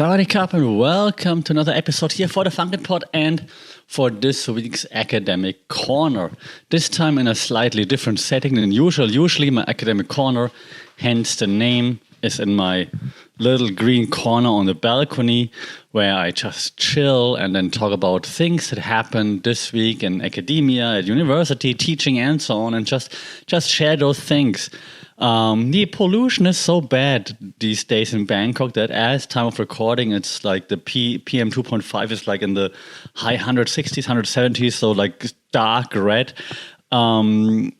Sawadee Krap and welcome to another episode here for the Funkit Pod and for this week's Academic Corner. This time in a slightly different setting than usual. Usually my Academic Corner, hence the name, is in my little green corner on the balcony where I just chill and then talk about things that happened this week in academia, at university, teaching and so on, and just share those things. The pollution is so bad these days in Bangkok that as time of recording, it's like the PM 2.5 is like in the high 160s, 170s, so like dark red. And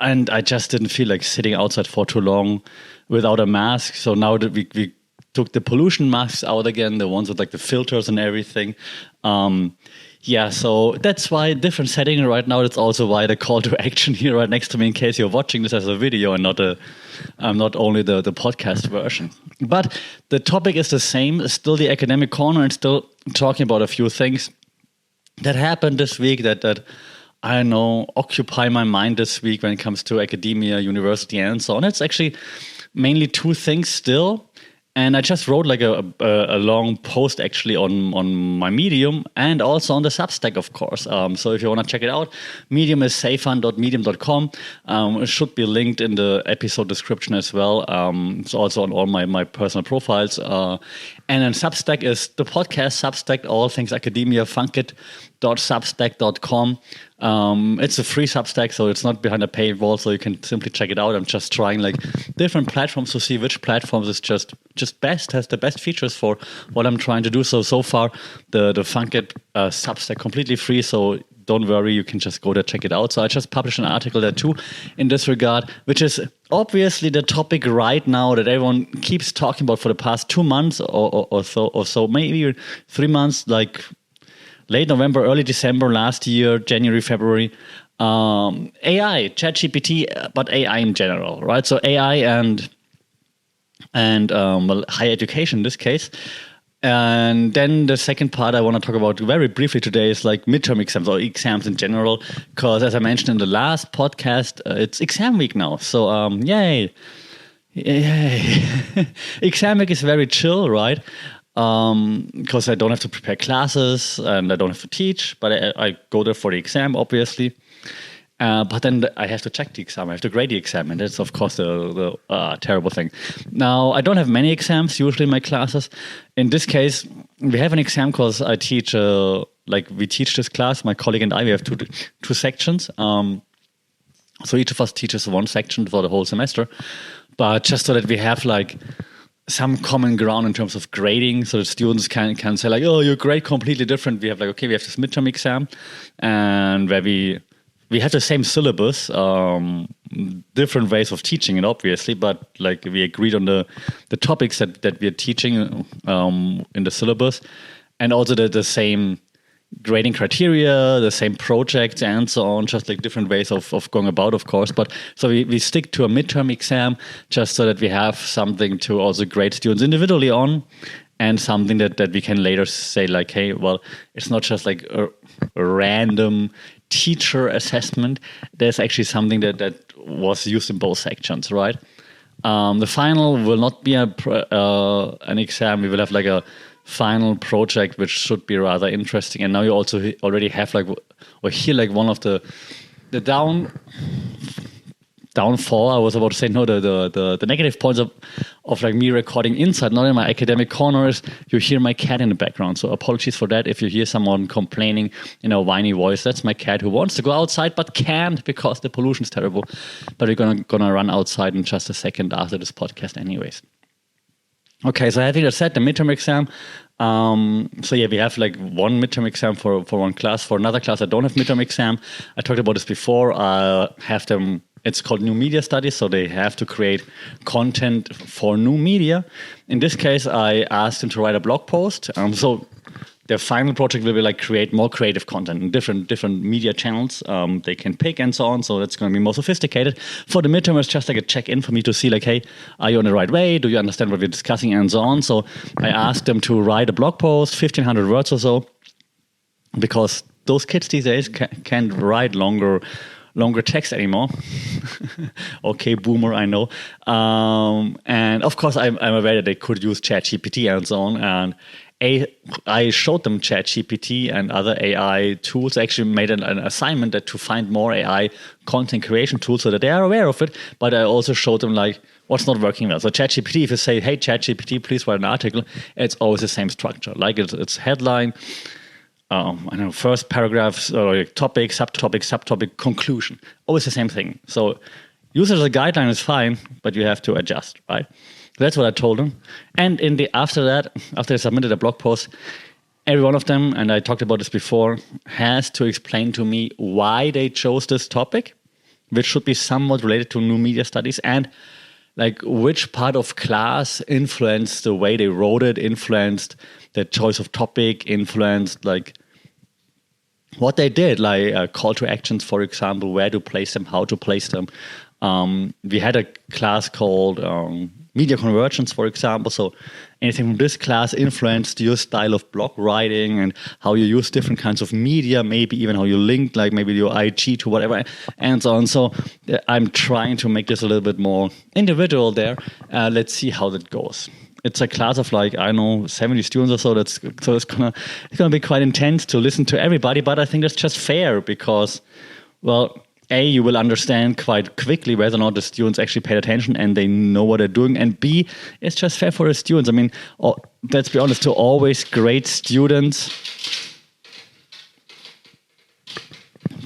I just didn't feel like sitting outside for too long without a mask. So now that we took the pollution masks out again, the ones with like the filters and everything. So that's why different setting right now. That's also why the call to action here right next to me in case you're watching this as a video and not only the podcast version. But the topic is the same, it's still the Academic Corner and still talking about a few things that happened this week that I know occupy my mind this week when it comes to academia, university and so on. It's actually mainly two things still. And I just wrote like a long post actually on my Medium and also on the Substack, of course. So if you want to check it out, Medium is seifan.medium.com. It should be linked in the episode description as well. It's also on all my personal profiles. And then Substack is the podcast Substack, all things academia, funkit.substack.com. It's a free Substack, so it's not behind a paywall, so you can simply check it out. I'm just trying like different platforms to see which platforms is just best, has the best features for what I'm trying to do. So far, the Funkit Substack completely free, so don't worry, you can just go there, check it out. So I just published an article there too in this regard, which is obviously the topic right now that everyone keeps talking about for the past 2 months or so, maybe 3 months, like late November, early December last year, January, February. AI, ChatGPT, but AI in general, right? So AI and higher education in this case. And then the second part I want to talk about very briefly today is like midterm exams or exams in general, because as I mentioned in the last podcast, it's exam week now. So yay. Exam week is very chill, right? Because I don't have to prepare classes and I don't have to teach, but I go there for the exam, obviously. But then I have to check the exam, I have to grade the exam, and that's of course the terrible thing. Now, I don't have many exams usually in my classes. In this case, we have an exam because I teach, we teach this class, my colleague and I, we have two sections. So each of us teaches one section for the whole semester, but just so that we have like some common ground in terms of grading, so that students can say like, oh, your grade completely different. We have like, okay, we have this midterm exam, and where we have the same syllabus, different ways of teaching it, obviously, but like we agreed on the topics that we are teaching in the syllabus, and also the same grading criteria, the same projects and so on, just like different ways of going about, of course. But so we stick to a midterm exam just so that we have something to also grade students individually on, and something that we can later say like, hey, well, it's not just like a random teacher assessment. There's actually something that was used in both sections, right? The final will not be an exam. We will have like a final project, which should be rather interesting. And now you also already have like, or hear like one of the downfall, I was about to say, no, the negative points of like me recording inside, not in my academic corner, is you hear my cat in the background. So apologies for that if you hear someone complaining in a whiny voice. That's my cat who wants to go outside but can't because the pollution's terrible. But we're gonna run outside in just a second after this podcast anyways. Okay, so having that said, the midterm exam. We have like one midterm exam for one class. For another class, I don't have midterm exam. I talked about this before. I have them. It's called New Media Studies, so they have to create content for new media. In this case, I asked them to write a blog post. So their final project will be like create more creative content in different media channels they can pick and so on. So that's going to be more sophisticated. For the midterm, it's just like a check-in for me to see like, hey, are you on the right way? Do you understand what we're discussing and so on? So I asked them to write a blog post, 1,500 words or so, because those kids these days can't write longer longer text anymore. Okay, boomer, I know. And of course, I'm aware that they could use ChatGPT and so on. And I showed them ChatGPT and other AI tools. I actually made an assignment that to find more AI content creation tools so that they are aware of it. But I also showed them like what's not working well. So ChatGPT, if you say, hey, ChatGPT, please write an article, it's always the same structure. Like it's headline, I don't know, first paragraphs, or topic, subtopic, conclusion. Always the same thing. So use it as a guideline is fine, but you have to adjust, right? That's what I told them. And after I submitted a blog post, every one of them, and I talked about this before, has to explain to me why they chose this topic, which should be somewhat related to new media studies, and like which part of class influenced the way they wrote it, influenced the choice of topic, influenced like what they did, like call to actions, for example, where to place them, how to place them. We had a class called media convergence, for example. So anything from this class influenced your style of blog writing and how you use different kinds of media, maybe even how you link, like maybe your IG to whatever, and so on. So I'm trying to make this a little bit more individual there. Let's see how that goes. It's a class of like, I don't know, 70 students or so. It's gonna be quite intense to listen to everybody, but I think that's just fair because, well, A, you will understand quite quickly whether or not the students actually paid attention and they know what they're doing. And B, it's just fair for the students. I mean, let's be honest, to always grade students.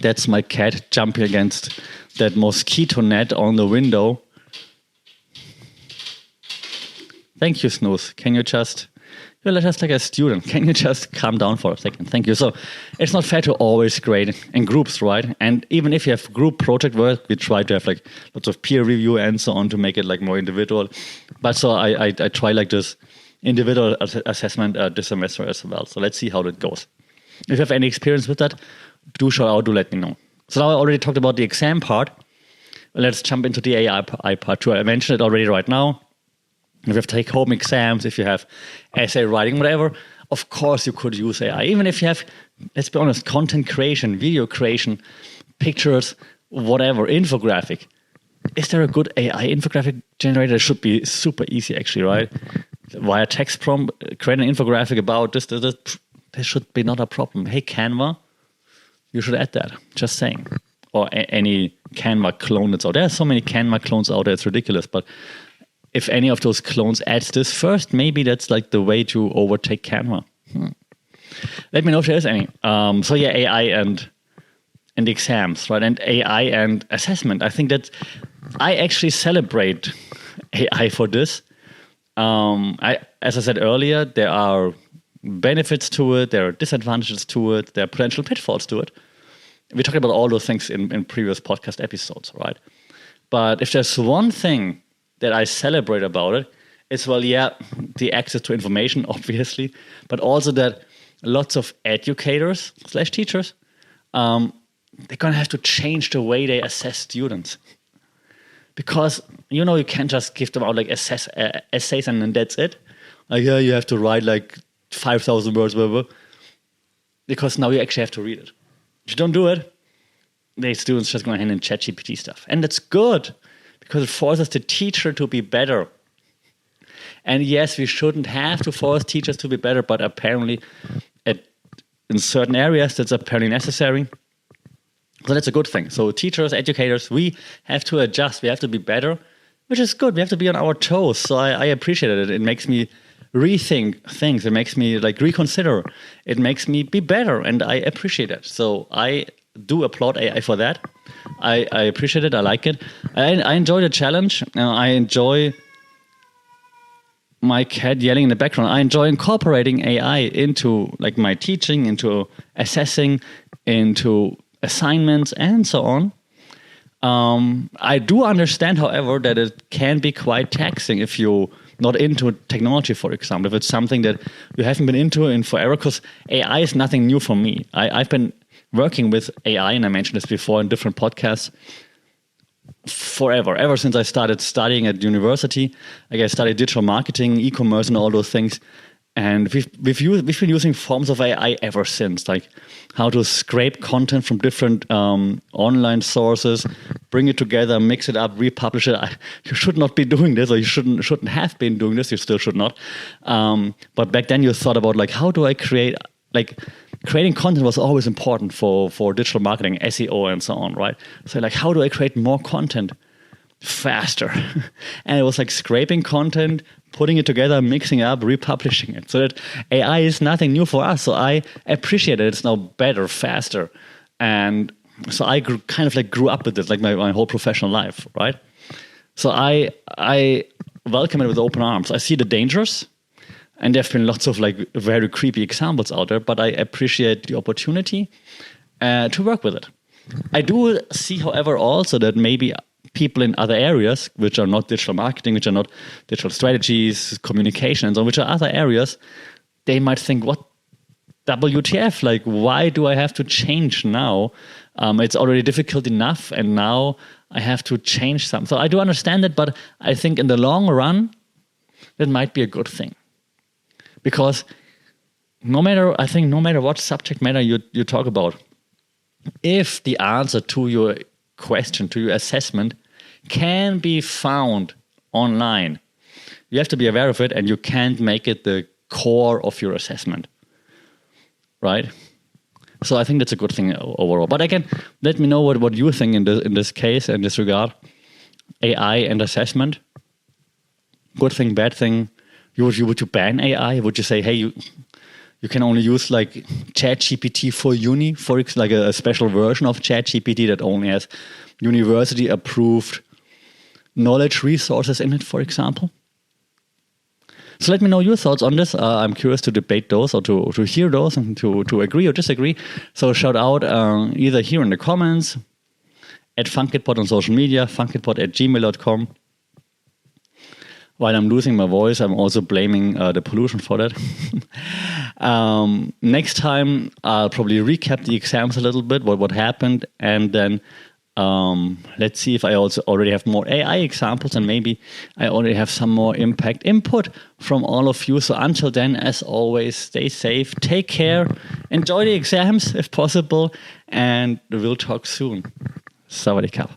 That's my cat jumping against that mosquito net on the window. Thank you, Snooze. You're just like a student. Can you just calm down for a second? Thank you. So it's not fair to always grade in groups, right? And even if you have group project work, we try to have like lots of peer review and so on to make it like more individual. But so I try like this individual assessment this semester as well. So let's see how that goes. If you have any experience with that, do shout out, do let me know. So now I already talked about the exam part. Let's jump into the AI part too. I mentioned it already right now. If you have take-home exams, if you have essay writing, whatever, of course you could use AI. Even if you have, let's be honest, content creation, video creation, pictures, whatever, infographic. Is there a good AI infographic generator? It should be super easy, actually, right? Via text prompt, create an infographic about this. There should be not a problem. Hey, Canva, you should add that. Just saying. Or any Canva clone that's out there. There are so many Canva clones out there, it's ridiculous, but if any of those clones adds this first, maybe that's like the way to overtake Canva. Let me know if there is any. So yeah, AI and exams, right? And AI and assessment. I think that I actually celebrate AI for this. As I said earlier, there are benefits to it, there are disadvantages to it, there are potential pitfalls to it. We talked about all those things in previous podcast episodes, right? But if there's one thing that I celebrate about it, it's, well, yeah, the access to information, obviously, but also that lots of educators / teachers, they're going to have to change the way they assess students. Because, you can't just give them out like essays and then that's it. Like, yeah, you have to write like 5,000 words, whatever. Because now you actually have to read it. If you don't do it, the students just going to hand in ChatGPT stuff. And that's good, because it forces the teacher to be better. And yes, we shouldn't have to force teachers to be better, but apparently in certain areas, that's apparently necessary. So that's a good thing. So teachers, educators, we have to adjust. We have to be better, which is good. We have to be on our toes. So I appreciate it. It makes me rethink things. It makes me like reconsider. It makes me be better, and I appreciate it. So I do applaud AI for that. I appreciate it. I like it. I enjoy the challenge. I enjoy my cat yelling in the background. I enjoy incorporating AI into like my teaching, into assessing, into assignments, and so on. I do understand, however, that it can be quite taxing if you're not into technology, for example. If it's something that you haven't been into in forever, because AI is nothing new for me. I've been working with AI, and I mentioned this before in different podcasts, forever, ever since I started studying at university. Like I studied digital marketing, e-commerce, and all those things. And we've been using forms of AI ever since, like how to scrape content from different online sources, bring it together, mix it up, republish it. You should not be doing this, or you shouldn't have been doing this. You still should not. But back then, you thought about like, how do I create? Like, creating content was always important for digital marketing, SEO, and so on, right? So like, how do I create more content faster? And it was like scraping content, putting it together, mixing it up, republishing it. So that AI is nothing new for us. So I appreciate it. It's now better, faster. And so I grew up with this, like my whole professional life, right? So I welcome it with open arms. I see the dangers, and there have been lots of like very creepy examples out there, but I appreciate the opportunity to work with it. I do see, however, also that maybe people in other areas, which are not digital marketing, which are not digital strategies, communications, or which are other areas, they might think, what WTF? Like, why do I have to change now? It's already difficult enough, and now I have to change something. So I do understand it, but I think in the long run, that might be a good thing. Because no matter what subject matter you talk about, if the answer to your question, to your assessment, can be found online, you have to be aware of it, and you can't make it the core of your assessment, right? So I think that's a good thing overall. But again, let me know what you think in this case, in this regard. AI and assessment, good thing, bad thing. Would you ban AI? Would you say, hey, you can only use like ChatGPT for uni, for like a special version of ChatGPT that only has university approved knowledge resources in it, for example? So let me know your thoughts on this. I'm curious to debate those, or to hear those, and to agree or disagree. So shout out either here in the comments, at FunKitPod on social media, funkitpod@gmail.com. While I'm losing my voice, I'm also blaming the pollution for that. Next time, I'll probably recap the exams a little bit, what happened, and then let's see if I also already have more AI examples, and maybe I already have some more impact input from all of you. So until then, as always, stay safe, take care, enjoy the exams if possible, and we'll talk soon. Sawadee Krap.